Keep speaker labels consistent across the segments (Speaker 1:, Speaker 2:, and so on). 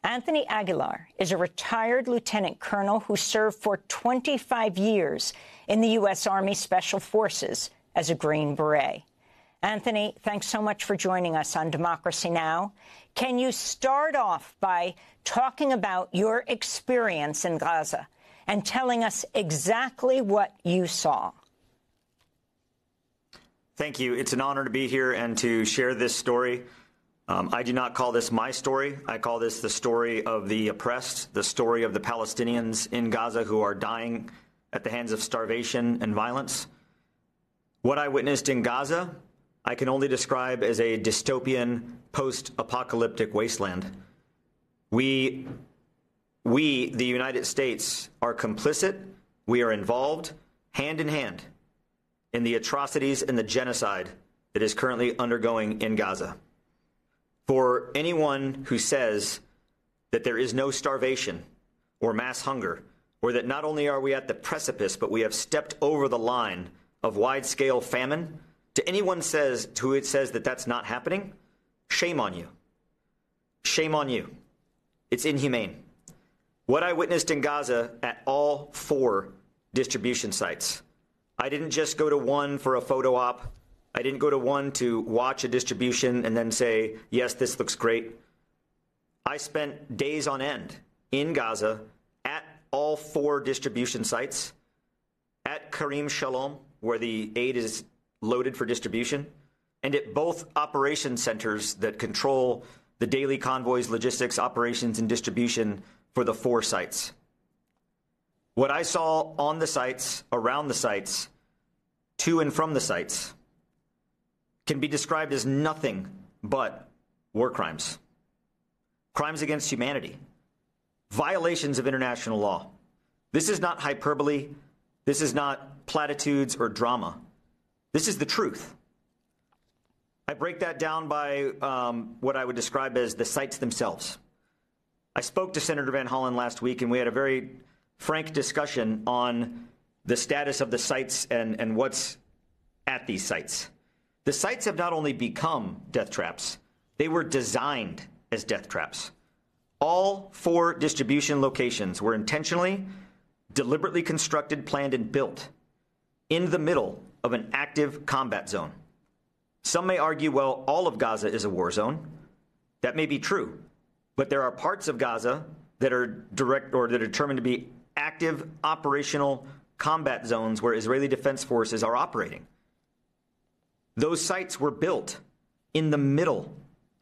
Speaker 1: Anthony Aguilar is a retired lieutenant colonel who served for 25 years in the U.S. Army Special Forces as a Green Beret. Anthony, thanks so much for joining us on Democracy Now! Can you start off by talking about your experience in Gaza and telling us exactly what you saw?
Speaker 2: Thank you. It's an honor to be here and to share this story. I do not call this my story. I call this the story of the oppressed, the story of the Palestinians in Gaza who are dying at the hands of starvation and violence. What I witnessed in Gaza, I can only describe as a dystopian, post-apocalyptic wasteland. We, the United States, are complicit. We are involved, hand in hand, in the atrocities and the genocide that is currently undergoing in Gaza. For anyone who says that there is no starvation or mass hunger, or that not only are we at the precipice, but we have stepped over the line of wide-scale famine, to anyone who says that that's not happening, shame on you. Shame on you. It's inhumane. What I witnessed in Gaza at all 4 distribution sites, I didn't just go to one for a photo op. I didn't go to one to watch a distribution and then say, yes, this looks great. I spent days on end in Gaza at all 4 distribution sites, at Karim Shalom, where the aid is loaded for distribution, and at both operation centers that control the daily convoys, logistics, operations, and distribution for the 4 sites. What I saw on the sites, around the sites, to and from the sites, can be described as nothing but war crimes, crimes against humanity, violations of international law. This is not hyperbole. This is not platitudes or drama. This is the truth. I break that down by what I would describe as the sites themselves. I spoke to Senator Van Hollen last week, and we had a very frank discussion on the status of the sites and what's at these sites. The sites have not only become death traps, they were designed as death traps. All 4 distribution locations were intentionally, deliberately constructed, planned, and built in the middle of an active combat zone. Some may argue, well, all of Gaza is a war zone. That may be true, but there are parts of Gaza that are direct or that are determined to be active operational combat zones where Israeli Defense Forces are operating. Those sites were built in the middle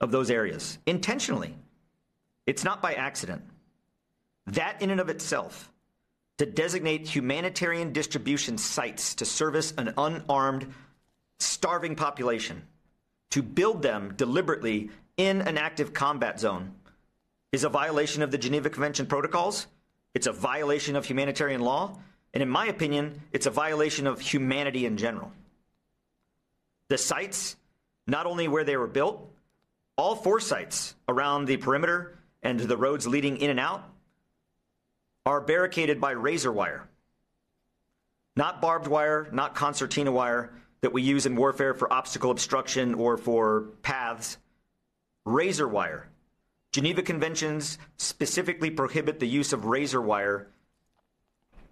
Speaker 2: of those areas, intentionally. It's not by accident. That in and of itself, to designate humanitarian distribution sites to service an unarmed, starving population, to build them deliberately in an active combat zone, is a violation of the Geneva Convention protocols. It's a violation of humanitarian law. And in my opinion, it's a violation of humanity in general. The sites, not only where they were built, all 4 sites around the perimeter and the roads leading in and out are barricaded by razor wire. Not barbed wire, not concertina wire that we use in warfare for obstacle obstruction or for paths. Razor wire. Geneva Conventions specifically prohibit the use of razor wire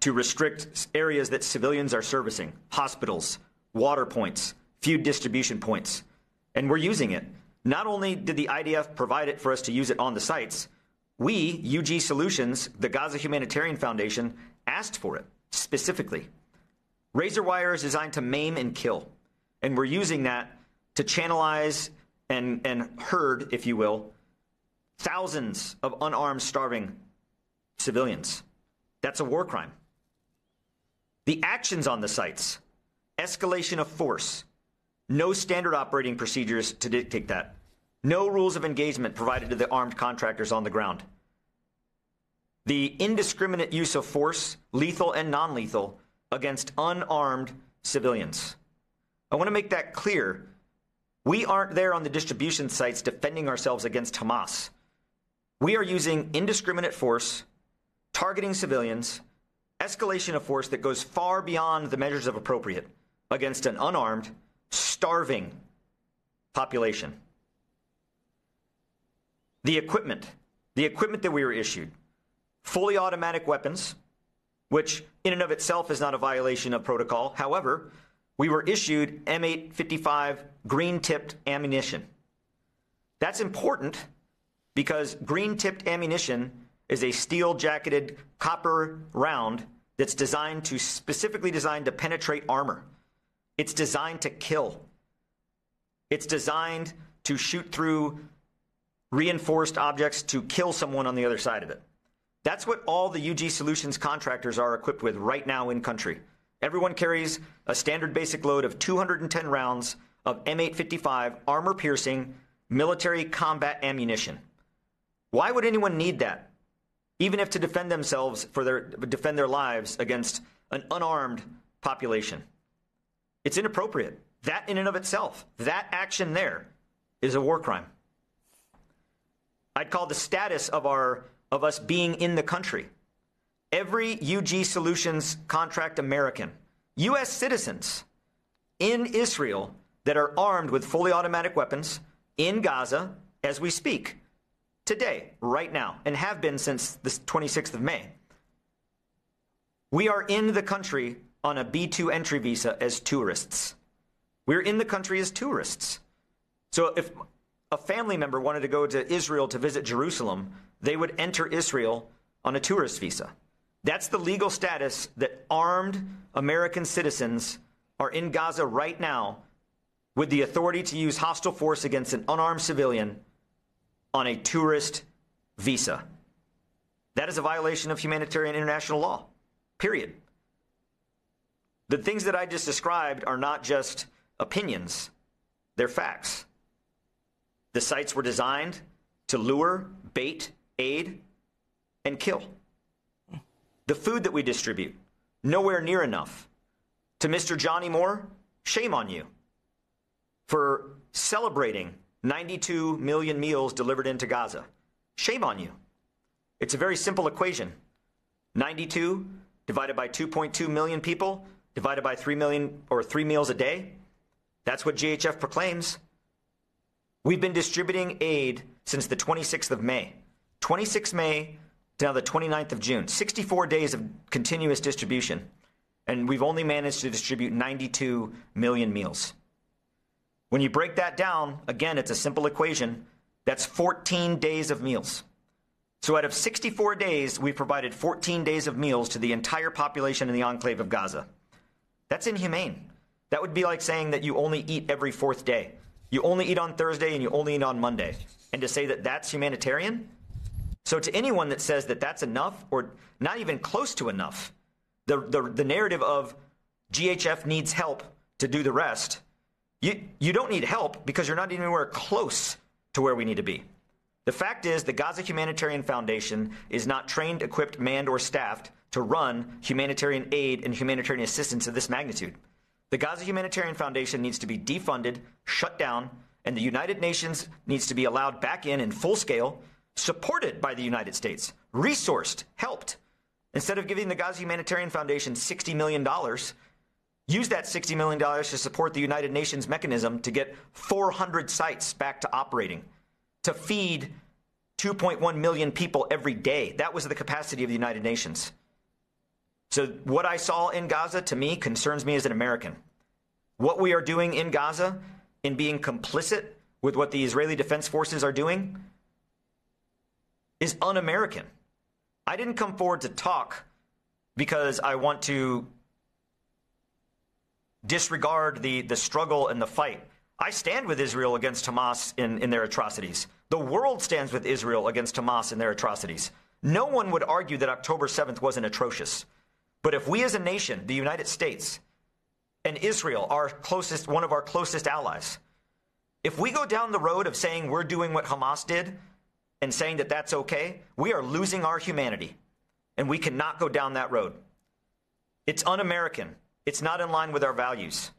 Speaker 2: to restrict areas that civilians are servicing, hospitals, water points, few distribution points, and we're using it. Not only did the IDF provide it for us to use it on the sites, we, UG Solutions, the Gaza Humanitarian Foundation, asked for it specifically. Razor wire is designed to maim and kill, and we're using that to channelize and herd, if you will, thousands of unarmed, starving civilians. That's a war crime. The actions on the sites, escalation of force, no standard operating procedures to dictate that. No rules of engagement provided to the armed contractors on the ground. The indiscriminate use of force, lethal and non-lethal, against unarmed civilians. I want to make that clear. We aren't there on the distribution sites defending ourselves against Hamas. We are using indiscriminate force, targeting civilians, escalation of force that goes far beyond the measures of appropriate against an unarmed, starving population. The equipment the equipment that we were issued, fully automatic weapons, which in and of itself is not a violation of protocol. However, we were issued M855 green-tipped ammunition. That's important because green-tipped ammunition is a steel-jacketed copper round that's specifically designed to penetrate armor. It's designed to kill. It's designed to shoot through reinforced objects to kill someone on the other side of it. That's what all the UG Solutions contractors are equipped with right now in country. Everyone carries a standard basic load of 210 rounds of M855 armor-piercing military combat ammunition. Why would anyone need that? Even if to defend themselves, defend their lives against an unarmed population. It's inappropriate. That in and of itself, that action there is a war crime. I'd call the status of us being in the country. Every UG Solutions contract American, U.S. citizens in Israel that are armed with fully automatic weapons in Gaza as we speak, today, right now, and have been since the 26th of May. We are in the country on a B2 entry visa as tourists. We're in the country as tourists. So if a family member wanted to go to Israel to visit Jerusalem, they would enter Israel on a tourist visa. That's the legal status that armed American citizens are in Gaza right now with the authority to use hostile force against an unarmed civilian on a tourist visa. That is a violation of humanitarian international law, period. The things that I just described are not just opinions, they're facts. The sites were designed to lure, bait, aid, and kill. The food that we distribute, nowhere near enough. To Mr. Johnny Moore, shame on you for celebrating 92 million meals delivered into Gaza. Shame on you. It's a very simple equation. 92 divided by 2.2 million people divided by 3 million or 3 meals a day. That's what GHF proclaims. We've been distributing aid since the 26th of May. 26th May to now the 29th of June. 64 days of continuous distribution. And we've only managed to distribute 92 million meals. When you break that down, again, it's a simple equation. That's 14 days of meals. So out of 64 days, we've provided 14 days of meals to the entire population in the enclave of Gaza. That's inhumane. That would be like saying that you only eat every fourth day. You only eat on Thursday and you only eat on Monday. And to say that that's humanitarian? So to anyone that says that that's enough or not even close to enough, the narrative of GHF needs help to do the rest, you don't need help because you're not anywhere close to where we need to be. The fact is the Gaza Humanitarian Foundation is not trained, equipped, manned, or staffed to run humanitarian aid and humanitarian assistance of this magnitude. The Gaza Humanitarian Foundation needs to be defunded, shut down, and the United Nations needs to be allowed back in full scale, supported by the United States, resourced, helped. Instead of giving the Gaza Humanitarian Foundation $60 million, use that $60 million to support the United Nations mechanism to get 400 sites back to operating, to feed 2.1 million people every day. That was the capacity of the United Nations. So what I saw in Gaza, to me, concerns me as an American. What we are doing in Gaza, in being complicit with what the Israeli Defense Forces are doing, is un-American. I didn't come forward to talk because I want to disregard the struggle and the fight. I stand with Israel against Hamas in their atrocities. The world stands with Israel against Hamas in their atrocities. No one would argue that October 7th wasn't atrocious. But if we as a nation, the United States, and Israel, one of our closest allies, if we go down the road of saying we're doing what Hamas did and saying that that's okay, we are losing our humanity. And we cannot go down that road. It's un-American. It's not in line with our values.